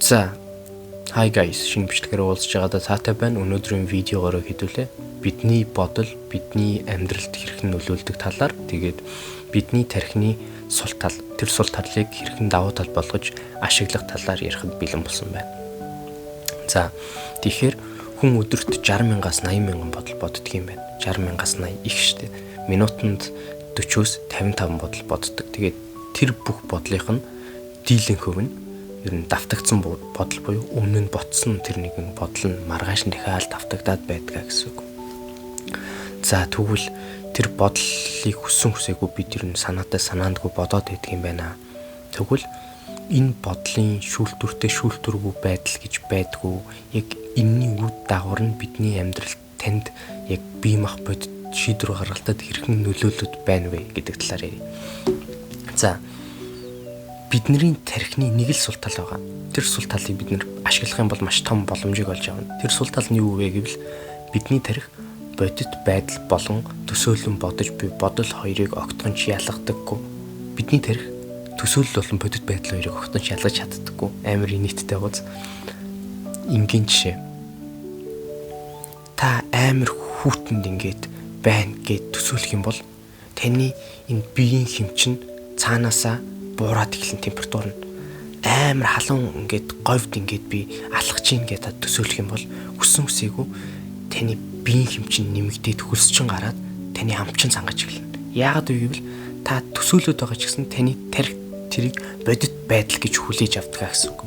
За, hi guys, шинэ бичлэгээр уулзж байгаадаа таатай байна. Өнөөдрийн видеогоор хэдүүлээ. Бидний бодол, бидний амьдралд хэрхэн нөлөөлдөг талаар, тэгээд бидний тархины сул тал, тэр сул талыг хэрхэн давуу тал болгож ашиглах талаар ярихад бэлэн болсон байна. За, тэгэхээр хүн өдөрт 60,000-аас 80,000 бодол боддог юм байна. 60,000-аас 80 их штэ. Минутанд 40-оос 55 бодол боддог. Тэгээд тэр бүх бодлынх нь дийлэн хөв нь ер нь давтагдсан бодол буюу өмнө нь ботсон тэр нэгэн бодол нь маргааш нь дахиад давтагдаад байдгаа гэсэн үг. За тэгвэл тэр бодлыг хүссэн хүсээгүй бид ер нь санаандгүй бодоод байдаг юм байна. Тэгвэл энэ бодлын шүүлтүргүй байдал гэж байдгүй. Яг энэний үр дагавар нь бидний амьдралд танд яг бие мах бодит шийдвэр гаргалтад хэрхэн нөлөөлөд байна вэ гэдэг талаар ярив. За бидний тархины нэг л сул тал байгаа. Тэр сул талыг бид нэр ашиглах юм бол маш том боломжийг олж авна. Тэр сул тал нь юу вэ гэвэл бидний тарих бодит байдал болон төсөөлөн бодож буй бодол хоёрыг огтхонч ялгадаггүй. Бидний тарих төсөөлөл болон бодит байдал хоёрыг огтхонч ялгаж чаддаггүй. Амар нийттэй гоц. Ингийн жишээ. Та амар хүүтэнд ингээд байна гэд төсөөлөх юм бол таны энэ биеийн хэмжин цаанаасаа буураад эхлэн температур нь амар халуун ингээд говьд ингээд би алхаж ийн гэдэг төсөөлөх юм бол хүссэн үсээгүй таны биеийн хэмжин нэмэгдээд хөлсчин гараад таны амчин сангаж эхэлнэ. Яагаад вэ гэвэл та төсөөлөд байгаа ч гэсэн таны тарих тэрийг бодит байдал гэж хүлээж авдаг гэсэн үг.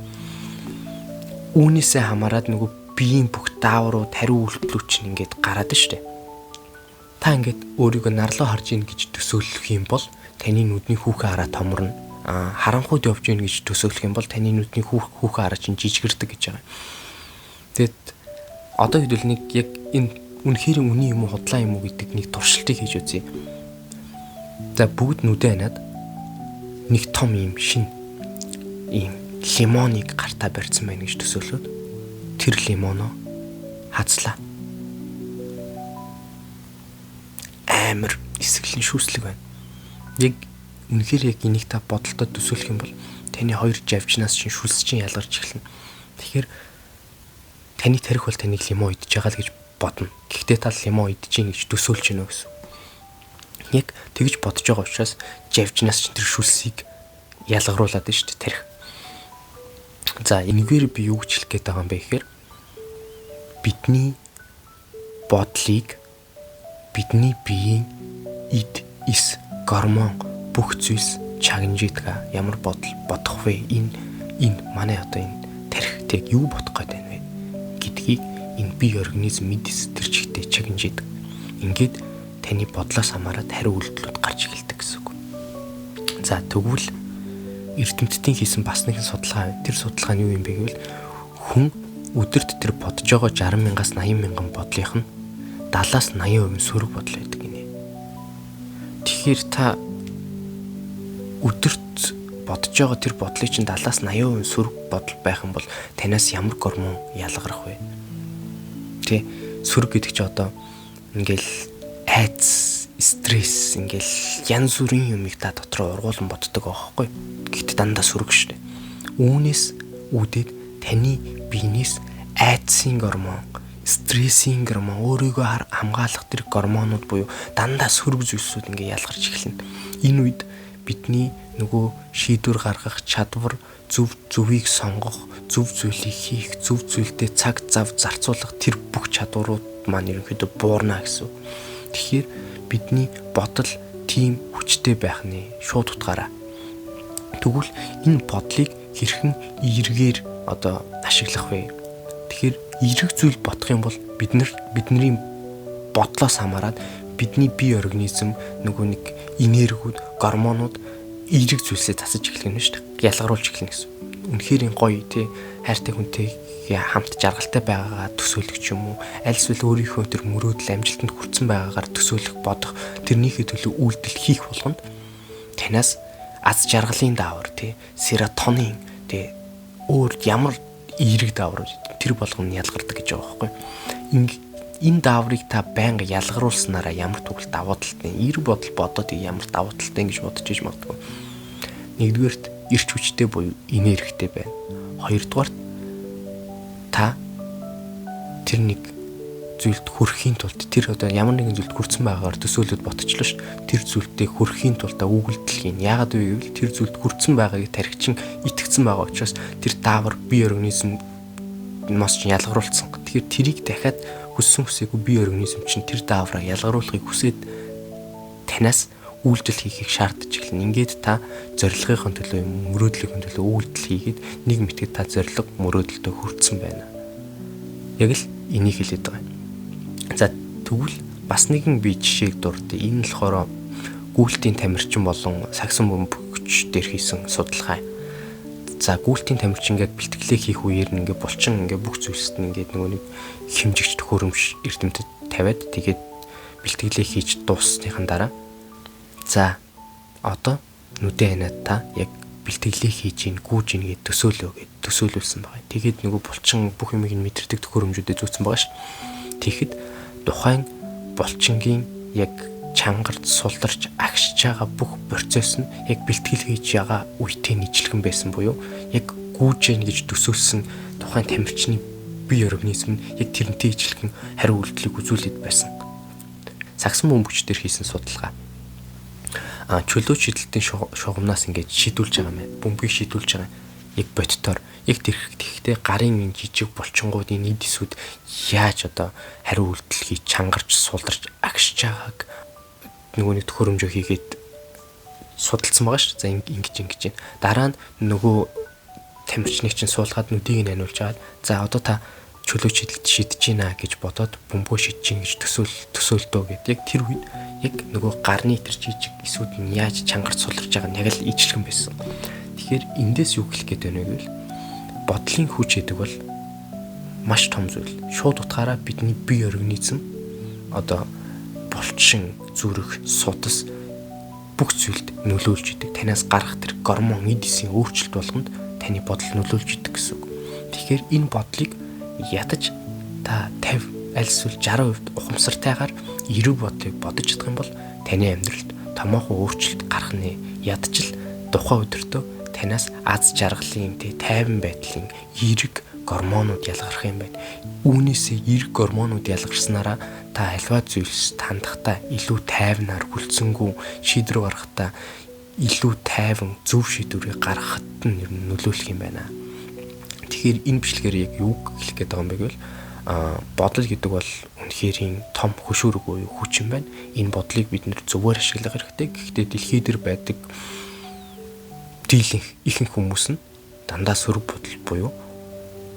Үүнээсээ хамаарад нөгөө биеийн бүх даавруу тариу үйлдэлүүд чинь ингээд гараад штэ. Та ингээд өөрийгөө нарлуу харж ийн гэж төсөөлөх юм бол таны нүдний хүүхэн хараа томорно. Харанхуйд явж гин гэж төсөөлөх юм бол таны нүдний хүүхэн хараа чинь жижигэрдэг гэж байгаа. Тэгэд одоо хэдүүл нэг яг энэ үнэхээр үний юм уу худлаа юм уу гэдэг нэг туршилтыг хийж үзье. За бүгд нүдэ ханаад нэг том юм шин ийм лимоныг гартаа барьсан байна гэж төсөөлөөд тэр лимоноо хазлаа. Амар эсгэлэн шүүслэг байна. Яг үнэхээр яг энийг та бодолтой төсөөлөх юм бол таны хоёр живчнаас чинь шүлс чинь ялгарч эхэлнэ. Тэгэхээр таны тарих бол таныг лимон идэж байгаа л гэж бодно. Гэхдээ та лимон идэж гин гэж төсөөлж гинэ гэсэн. Яг тэгж бодож байгаа учраас живчнаас чинь тэр шүлсийг ялгаруулад байна шүү дээ тарих. За энэгээр би юу гэж хэлэх гээд байгаа юм бэ гэхээр бидний бодлыг бидний биеийн эд эс гормон бүх зүйлс чагнажидаг. Ямар бодол бодох вэ? Энэ манай одоо энэ тархитыг юу бодох гээд байна вэ гэдгийг энэ бие организм мэдээс тэр чигтээ чагнажидаг. Ингээд таны бодлоос хамаарат хариу үйлдэлүүд гарч эхэлдэг гэсэн үг. За тэгвэл эрдэмтдийн хийсэн бас нэгэн судалгаа. Тэр судалгаа нь юу юм бэ гэвэл хүн өдөрт тэр бодож байгаа 60,000-аас 80,000 бодлынх нь 70-аас 80% сөрөг бодол байдаг гинэ. Тэгэхээр та өдөрт бодож байгаа тэр бодлыг чинь 70-аас 80% сөрөг бодол байх юм бол танаас ямар гормон ялгарах вэ? Тэ сөрөг гэдэг чи одоо ингээл айц, стресс ингээл янз бүрийн юмыг та дотроо ургуулan боддог аахгүй. Гэхдээ дандаа сөрөг шүү дээ. Үүнээс үүдээд таны биенээс айцын гормон, стрессийн гормон, өөрийгөө хамгаалах тэр гормонууд буюу дандаа сөрөг зүйлсүүд ингээ ялгарч эхэлнэ. Энэ үед бидний нөгөө шийдвэр гаргах чадвар, зөвийг сонгох, зөв зүйлийг хийх, зөв зүйлдээ цаг зав зарцуулах тэр бүх чадварууд маань ерөнхийдөө буурна гэсэн. Тэгэхээр бидний бодол тийм хүчтэй байх нь шууд утгаараа. Тэгвэл энэ бодлыг хэрхэн эргээр одоо ашиглах вэ? Тэгэхээр эрэг зүйл бодох юм бол бидний бодлоос хамаарат бидний бие организм нөгөө нэг энергиуд, гормонууд эрэг зүйлсээ засаж эхлэх нь шүү дээ. Ялгаруулж эхлэх гэсэн. Үнэхээр гоё тий хайртай хүнтэй хамт жаргалтай байгаагаа төсөөлөх юм уу? Аль эсвэл өөрийнхөө тэр мөрөөдөл амжилтанд хүрсэн байгаагаар төсөөлөх бодох тэрнийхээ төлөө үйлдэл хийх болгонд танаас аз жаргалын даавар тий серотонин тий өөр ямар эерэг даавар тэр болгоно ялгардаг гэж байгаа байхгүй. Энэ дааврыг та байнга ялгаруулснараа ямар тэгвэл давуу талтай эерэг бодол бодоод ямар давуу талтай гэж бодож иж магадгүй. Нэгдүгээрт эрч хүчтэй буюу энергитэй байна. Хоёрдугаар та тэр нэг зүйлд хүрэхийн тулд тэр одоо ямар нэгэн зүйлд хүрсэн байгаагаар төсөөлөд ботчлоо ш. Тэр зүйлдээ хүрэхийн тулд үгүйлдэл хийн. Яагаад вэ гэвэл тэр зүйлд хүрсэн байгааг тархичин итгэцэн байгаа учраас тэр даавар бие организм мас чинь ялгаруулсан. Тэгэхээр тэрийг дахиад хүссэн хүсээгүй бие организм чинь тэр даавраа ялгаруулахыг хүсээд танаас үйлдэл хийхийг шаардаж эхэлнэ. Ингээд та зорилгын төлөө мөрөөдлийн төлөө үйлдэл хийгээд нэг мэтгэд та зорилго мөрөөдөлтөд хүрсэн байна. Яг л энийг хэлээд байгаа. За тэгвэл бас нэгэн би жишээг дурдъя. Энэ нь болохоор гүйлтийн тамирчин болон сагсан бөмбөгч дээр хийсэн судалгаа. За гүйлтийн тамирчин ингээд бэлтгэлээ хийх үеэр нь ингээд булчин ингээд бүх зүйлсэд нь ингээд нөгөө нэг хэмжигч төхөөрөмж эрдэмтэд тавиад тэгээд бэлтгэлээ хийж дууссныхан дараа за одоо нүдэн ханаад та яг бэлтгэлээ хийж ийн гүүж ийн гэж төсөөлөө гэж төсөөлүүлсэн байгаа. Тэгээд нөгөө булчин бүх юмыг нь мэдэрдэг төхөөрөмжүүдэд зүүцсэн байгаа ш. Тэгэхэд тухайн булчингийн яг чангарч сулдарч агшиж байгаа бүх процесс нь яг бэлтгэл хийж байгаа үетэй нийцлэгэн байсан буюу яг гүүж ийн гэж төсөөлсөн тухайн тамирчны бие организм нь яг тэрнтэй ижилхэн хариу үйлдэлийг үзүүлээд байсан. Сагсан бөмбөгчдөр хийсэн судалгаа. Чөлөө шидэлтийн шугамнаас ингээд шидүүлж байгаа мэн. Бөмбөгийг шидүүлж байгаа. Яг бодтоор яг тэрхтээ гарын жижиг булчингуудын эд эсүүд яаж одоо хариу үйлдэл хийж чангарч сулдарч агшиж байгааг нөгөө нэг төхөөрөмжөө хийгээд судалсан байгаа ш. За ингэж. Дараа нь нөгөө тамирчныг чинь суулгаад нүдийг нь аниулж аваад за одоо та чөлөө шидэлт шидэж гинэ гэж бодоод бөмбөө шидэж гин гэж төсөөлтөө гэд яг тэр үед яг нөгөө гарны тэр жижиг эсүүд нь яаж чангарч суларч байгаа нь яг л ижилхэн байсан. Тэгэхээр эндээс юу хэлэх гээд байна вэ гэвэл бодлын хүч гэдэг бол маш том зүйл. Шууд утгаараа бидний бие организм одоо булчин, зүрх, судас бүх зүйлд нөлөөлж идэг. Танаас гарах тэр гормон эдисийн өөрчлөлт болгонд таны бодол нөлөөлж идэг гэсэн үг. Тэгэхээр энэ бодлыг ядаж та 50 аль эсвэл 60% ухамсартайгаар эрэг бодлыг бодож чадах юм бол таны амьдралд томоохон өөрчлөлт гарах нь ядаж л тухайн өдөртөө танаас аз жаргалын тайван байдлын эрэг гормонууд ялгарх юм байна. Үүнээсээ эрэг гормонууд ялгарснараа та альва зүйлс хандахдаа илүү тайвнаар хүлцэнгүй шийдвэр гаргахдаа илүү тайван зөв шийдвэрийг гаргахад нь нөлөөлөх юм байна. Тэгэхээр энэ бичлэгээр яг юу хэлэх гээд байгаа юм бэ гэвэл бодол гэдэг бол үнэхээр том хөшүүрэг буюу хүч юм байна. Энэ бодлыг бид нэр зөвөр ашиглах хэрэгтэй. Гэхдээ дэлхий дээр байдаг дийлэнх ихэнх хүмүүс нь дандаа сөрөг бодол буюу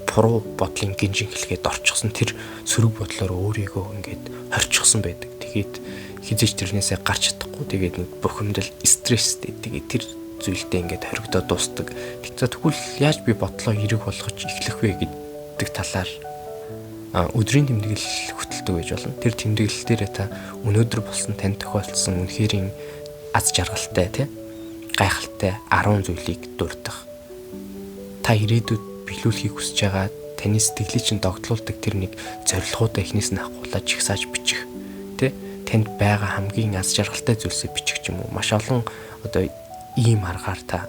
буруу бодлын гинжин хэлгээд орчихсон тэр сөрөг бодлоор өөрийгөө ингээд хорчихсон байдаг. Тэгээд хизээч тэрнээсээ гарч чадахгүй. Тэгээд нэг бухимдал, стресстэй. Тэгээд тэр зүйлдээ ингээд хоригдоод дуустдаг. Тэгвэл яаж би бодлоо эрэг болгож эхлэх вэ гэдэг талаар өдрийн тэмдэглэл хөтэлдэг байж болно. Тэр тэмдэглэл дээр та өнөөдөр болсон тань тохиолдсон үнэхэрийн аз жаргалтай гайхалтай 10 зүйлийг дурдах. Та ирээдүйд биелүүлэхийг хүсэж байгаа таны сэтгэлийг чинь догтлуулдаг тэр нэг зорилгоудаа эхнээс нь ахгуулаад жигсааж бичих. Танд байгаа хамгийн аз жаргалтай зүйлсээ бичих юм уу? Маш олон одоо ийм аргаар та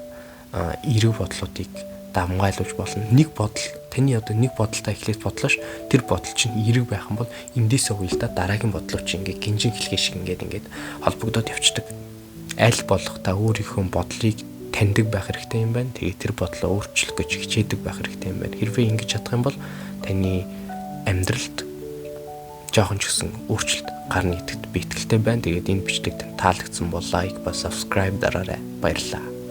эрэг бодлуудыг давмгайлуулж болно. Нэг бодол таны одоо нэг бодолтой эхлээд бодлоош тэр бодол чинь эрэг байх юм бол эндээсээ уялдаа дараагийн бодлоо чинь ингээ гинжин хэлхээ шиг ингээд холбогдоод явцдаг. Аль болох та өөрийнхөө бодлыг таньдаг байх хэрэгтэй юм байна. Тэгээд тэр бодлоо өөрчлөх гэж хичээдэг байх хэрэгтэй юм байна. Хэрвээ ингэж чадах юм бол таны амьдралд жоохон ч гэсэн өөрчлөлт гарна гэдэгт би итгэлтэй байна. Тэгээд энэ бичлэг танд таалагдсан бол лайк ба subscribe дараарай. Баярлалаа.